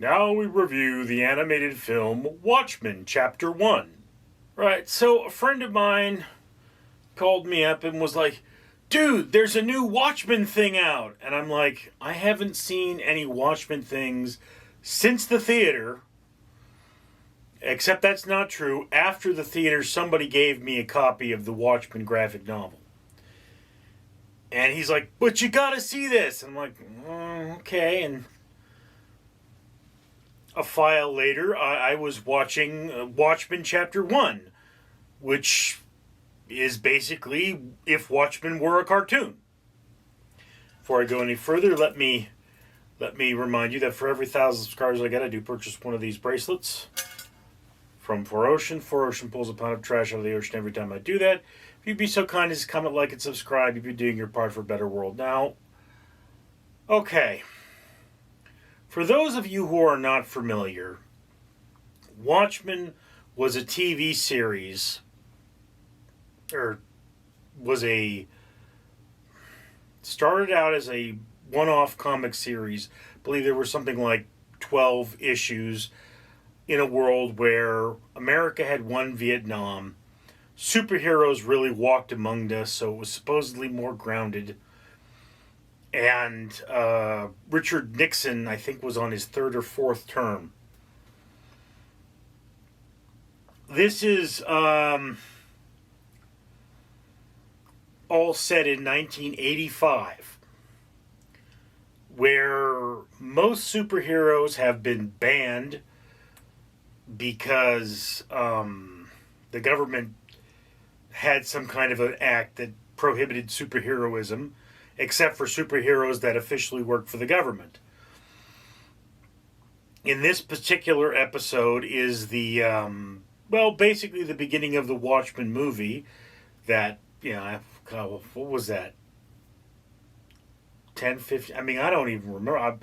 Now we review the animated film Watchmen, Chapter 1. Right, so a friend of mine called me up and was like, dude, there's a new Watchmen thing out. And I'm like, I haven't seen any Watchmen things since the theater. Except that's not true. After the theater, somebody gave me a copy of the Watchmen graphic novel. And he's like, but you gotta see this. And I'm like, okay. And a file later, I was watching Watchmen Chapter 1, which is basically if Watchmen were a cartoon. Before I go any further, let me remind you that for every 1,000 subscribers I get, I do purchase one of these bracelets from 4Ocean. 4Ocean pulls a pound of trash out of the ocean every time I do that. If you'd be so kind as to comment, like, and subscribe, you'd be doing your part for a better world. Now, okay. For those of you who are not familiar, Watchmen was a TV series, started out as a one-off comic series. I believe there were something like 12 issues in a world where America had won Vietnam. Superheroes really walked among us, so it was supposedly more grounded. And Richard Nixon, I think, was on his third or fourth term. This is all set in 1985, where most superheroes have been banned because the government had some kind of an act that prohibited superheroism, except for superheroes that officially work for the government. In this particular episode is the, basically the beginning of the Watchmen movie that, what was that? 10, 15, I don't even remember. I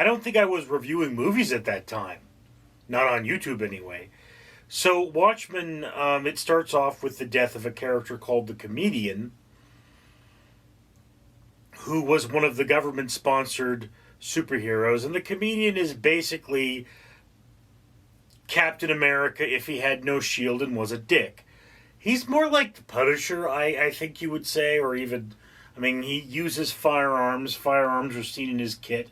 don't think I was reviewing movies at that time. Not on YouTube anyway. So Watchmen, it starts off with the death of a character called the Comedian, who was one of the government-sponsored superheroes. And the Comedian is basically Captain America if he had no shield and was a dick. He's more like the Punisher, I think you would say, or even, he uses firearms. Firearms are seen in his kit.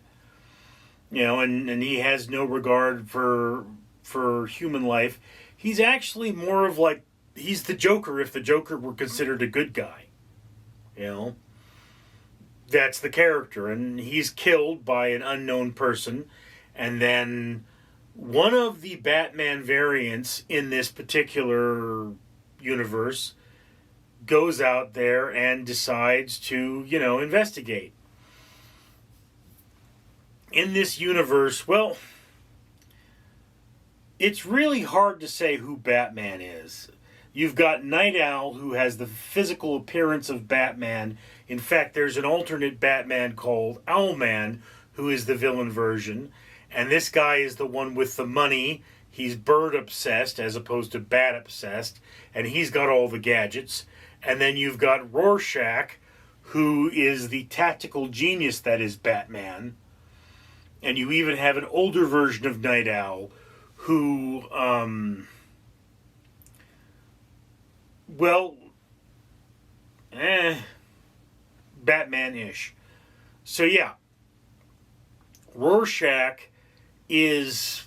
And he has no regard for human life. He's actually more of like, he's the Joker if the Joker were considered a good guy. That's the character, and he's killed by an unknown person, and then one of the Batman variants in this particular universe goes out there and decides to, investigate. In this universe, it's really hard to say who Batman is. You've got Night Owl, who has the physical appearance of Batman. In fact, there's an alternate Batman called Owlman, who is the villain version. And this guy is the one with the money. He's bird-obsessed as opposed to bat-obsessed. And he's got all the gadgets. And then you've got Rorschach, who is the tactical genius that is Batman. And you even have an older version of Night Owl, who, Batman-ish. So yeah, Rorschach is,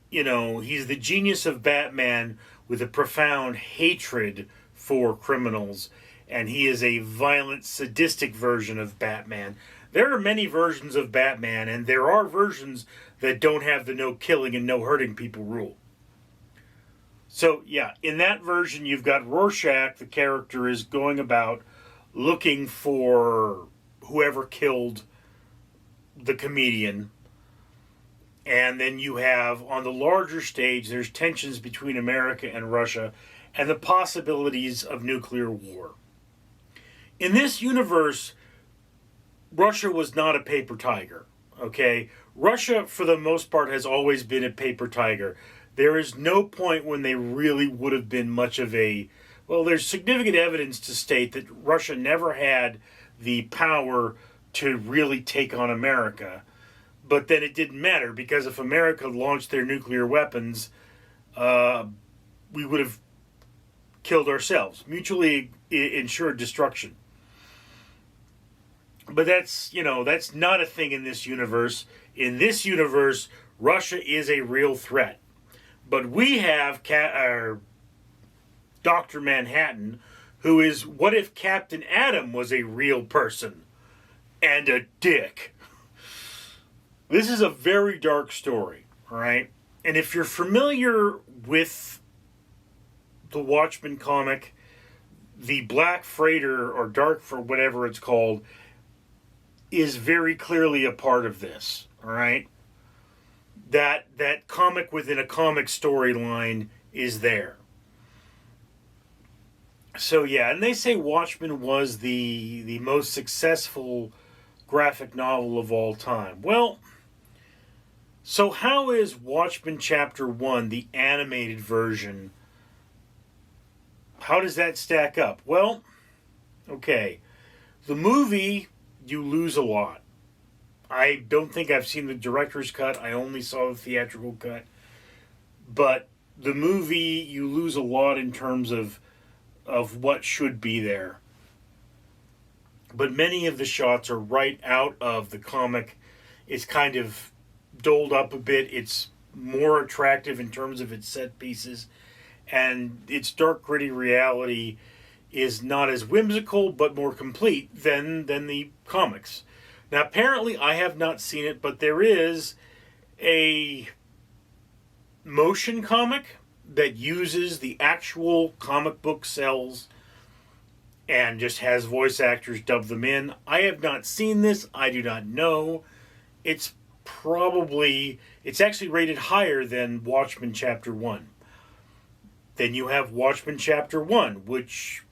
he's the genius of Batman with a profound hatred for criminals, and he is a violent, sadistic version of Batman. There are many versions of Batman, and there are versions that don't have the no killing and no hurting people rule. So, yeah, in that version, you've got Rorschach. The character is going about looking for whoever killed the Comedian. And then you have, on the larger stage, there's tensions between America and Russia and the possibilities of nuclear war. In this universe, Russia was not a paper tiger, okay? Russia, for the most part, has always been a paper tiger. There is no point when they really would have been much of a... there's significant evidence to state that Russia never had the power to really take on America. But then it didn't matter, because if America launched their nuclear weapons, we would have killed ourselves. Mutually ensured destruction. But that's not a thing in this universe. In this universe, Russia is a real threat. But we have Dr. Manhattan, who is, what if Captain Atom was a real person and a dick? This is a very dark story, all right? And if you're familiar with the Watchmen comic, the Black Freighter, or Dark, for whatever it's called, is very clearly a part of this, all right? That comic within a comic storyline is there. So yeah, and they say Watchmen was the most successful graphic novel of all time. Well, so how is Watchmen Chapter 1, the animated version, how does that stack up? Well, okay, the movie, you lose a lot. I don't think I've seen the director's cut. I only saw the theatrical cut. But the movie, you lose a lot in terms of what should be there. But many of the shots are right out of the comic. It's kind of doled up a bit. It's more attractive in terms of its set pieces. And its dark, gritty reality is not as whimsical, but more complete than the comics. Now, apparently, I have not seen it, but there is a motion comic that uses the actual comic book cells and just has voice actors dub them in. I have not seen this. I do not know. It's actually rated higher than Watchmen Chapter 1. Then you have Watchmen Chapter 1, which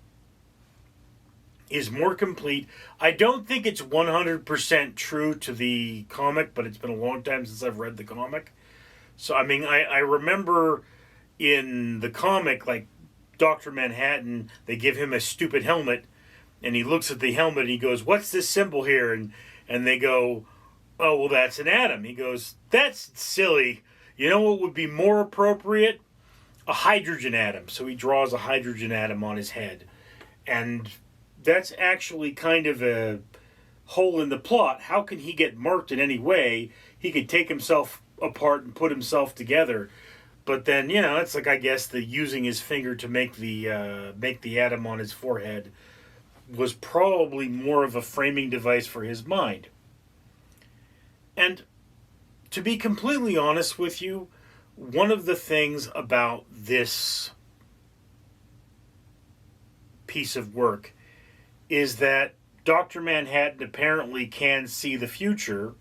is more complete. I don't think it's 100% true to the comic, but it's been a long time since I've read the comic. So, I mean, I remember in the comic, like, Dr. Manhattan, they give him a stupid helmet, and he looks at the helmet and he goes, "What's this symbol here?" And they go, "Oh, well, that's an atom." He goes, "That's silly. You know what would be more appropriate? A hydrogen atom." So he draws a hydrogen atom on his head. And that's actually kind of a hole in the plot. How can he get marked in any way? He could take himself apart and put himself together. But then, it's like, I guess, the using his finger to make the atom on his forehead was probably more of a framing device for his mind. And to be completely honest with you, one of the things about this piece of work is that Dr. Manhattan apparently can see the future,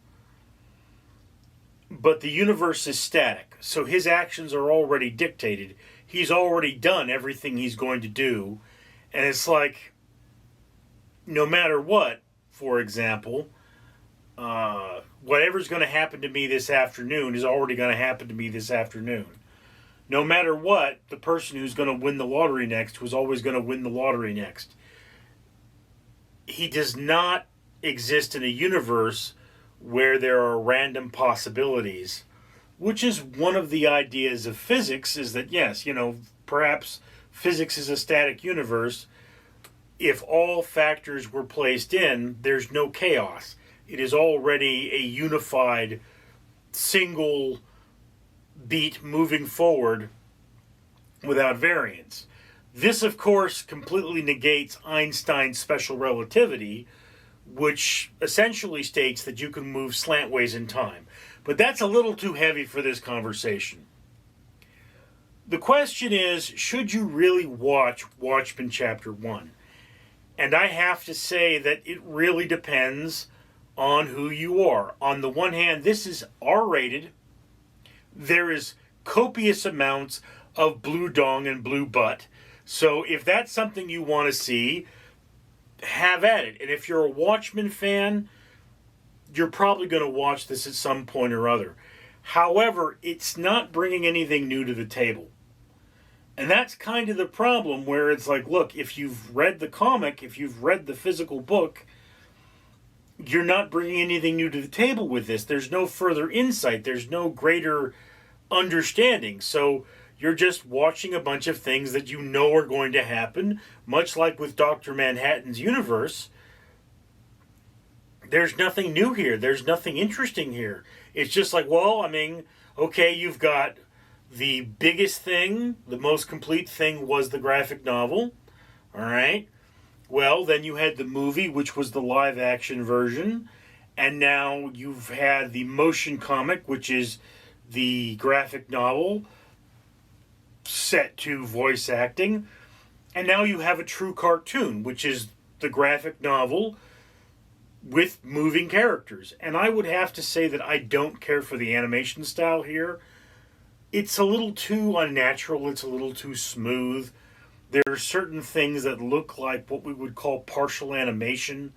but the universe is static. So his actions are already dictated. He's already done everything he's going to do. And it's like, no matter what, for example, whatever's going to happen to me this afternoon is already going to happen to me this afternoon. No matter what, the person who's going to win the lottery next was always going to win the lottery next. He does not exist in a universe where there are random possibilities, which is one of the ideas of physics, is that, yes, perhaps physics is a static universe. If all factors were placed in, there's no chaos. It is already a unified, single beat moving forward without variance. This, of course, completely negates Einstein's special relativity, which essentially states that you can move slantways in time. But that's a little too heavy for this conversation. The question is, should you really watch Watchmen Chapter 1? And I have to say that it really depends on who you are. On the one hand, this is R-rated. There is copious amounts of blue dong and blue butt. So if that's something you want to see, have at it. And if you're a Watchmen fan, you're probably going to watch this at some point or other. However, it's not bringing anything new to the table. And that's kind of the problem, where it's like, look, if you've read the comic, if you've read the physical book, you're not bringing anything new to the table with this. There's no further insight. There's no greater understanding. So you're just watching a bunch of things that you know are going to happen, much like with Dr. Manhattan's universe. There's nothing new here. There's nothing interesting here. It's just like, well, I mean, okay, you've got the biggest thing, the most complete thing was the graphic novel. All right. Well, then you had the movie, which was the live action version. And now you've had the motion comic, which is the graphic novel set to voice acting. And now you have a true cartoon, which is the graphic novel with moving characters. And I would have to say that I don't care for the animation style here. It's a little too unnatural. It's a little too smooth. There are certain things that look like what we would call partial animation.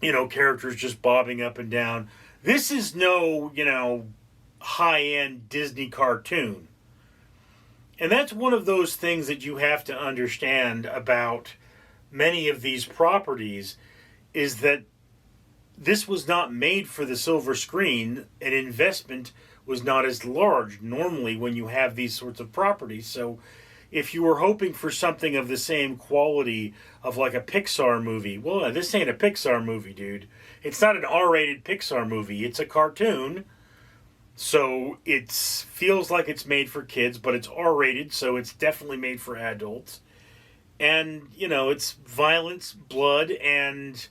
You know, characters just bobbing up and down. This is no, high-end Disney cartoon. And that's one of those things that you have to understand about many of these properties, is that this was not made for the silver screen. An investment was not as large normally when you have these sorts of properties. So if you were hoping for something of the same quality of like a Pixar movie, well, this ain't a Pixar movie, dude. It's not an R-rated Pixar movie. It's a cartoon. So it feels like it's made for kids, but it's R-rated, so it's definitely made for adults. And, it's violence, blood, and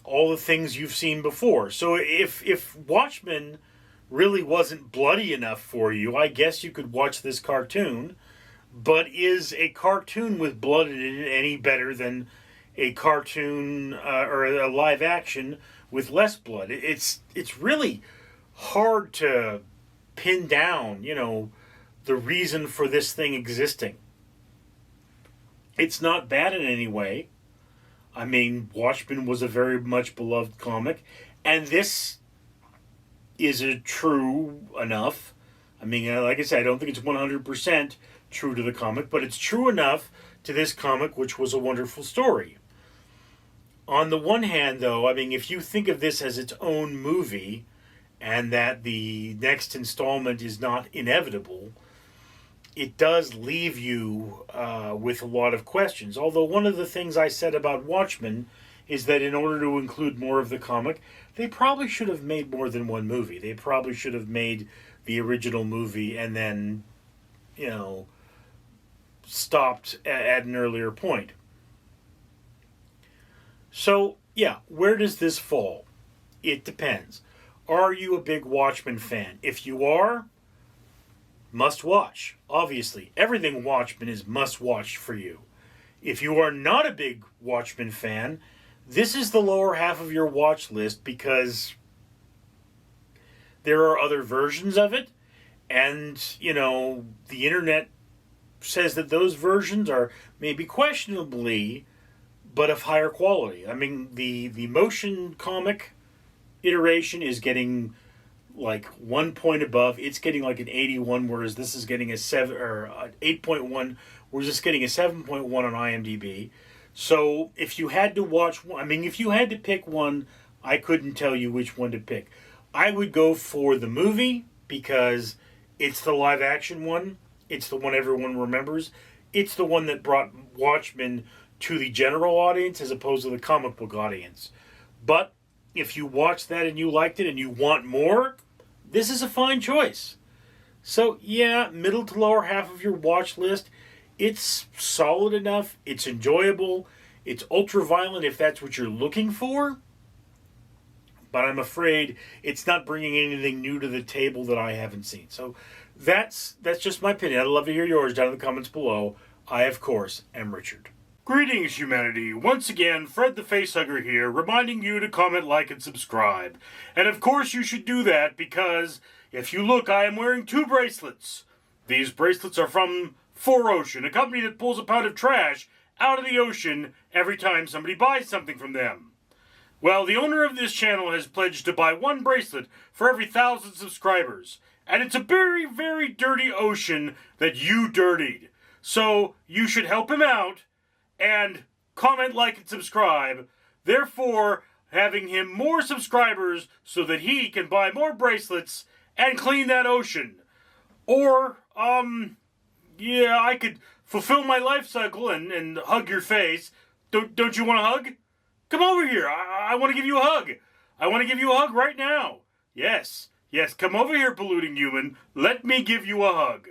all the things you've seen before. So if Watchmen really wasn't bloody enough for you, I guess you could watch this cartoon. But is a cartoon with blood in it any better than a cartoon or a live action with less blood? It's really hard to pin down, the reason for this thing existing. It's not bad in any way. I mean, Watchmen was a very much beloved comic, and this is it true enough. I mean, like I said, I don't think it's 100% true to the comic, but it's true enough to this comic, which was a wonderful story. On the one hand, though, I mean, if you think of this as its own movie, and that the next installment is not inevitable, it does leave you with a lot of questions. Although one of the things I said about Watchmen is that in order to include more of the comic, they probably should have made more than one movie. They probably should have made the original movie and then, stopped at an earlier point. So, yeah, where does this fall? It depends. Are you a big Watchmen fan? If you are, must watch. Obviously, everything Watchmen is must watch for you. If you are not a big Watchmen fan, this is the lower half of your watch list because there are other versions of it, and, the internet says that those versions are maybe questionably, but of higher quality. I mean, the motion comic iteration is getting like 1 point above. It's getting like an 81, whereas this is getting a 7 or 8.1, whereas it's getting a 7.1 on IMDb. So if you had to watch one, I mean, if you had to pick one, I couldn't tell you which one to pick. I would go for the movie because it's the live action one. It's the one everyone remembers. It's the one that brought Watchmen to the general audience as opposed to the comic book audience. But if you watched that and you liked it and you want more, this is a fine choice. So yeah, middle to lower half of your watch list. It's solid enough. It's enjoyable. It's ultra violent if that's what you're looking for. But I'm afraid it's not bringing anything new to the table that I haven't seen. So that's just my opinion. I'd love to hear yours down in the comments below. I, of course, am Richard. Greetings, humanity. Once again, Fred the Facehugger here, reminding you to comment, like, and subscribe. And of course you should do that because, if you look, I am wearing 2 bracelets. These bracelets are from 4Ocean, a company that pulls a pound of trash out of the ocean every time somebody buys something from them. Well, the owner of this channel has pledged to buy 1 bracelet for every 1,000 subscribers. And it's a very, very dirty ocean that you dirtied. So you should help him out and comment, like, and subscribe, therefore having him more subscribers so that he can buy more bracelets and clean that ocean. Or, yeah, I could fulfill my life cycle and hug your face. Don't you want a hug? Come over here. I want to give you a hug. I want to give you a hug right now. Yes, come over here, polluting human. Let me give you a hug.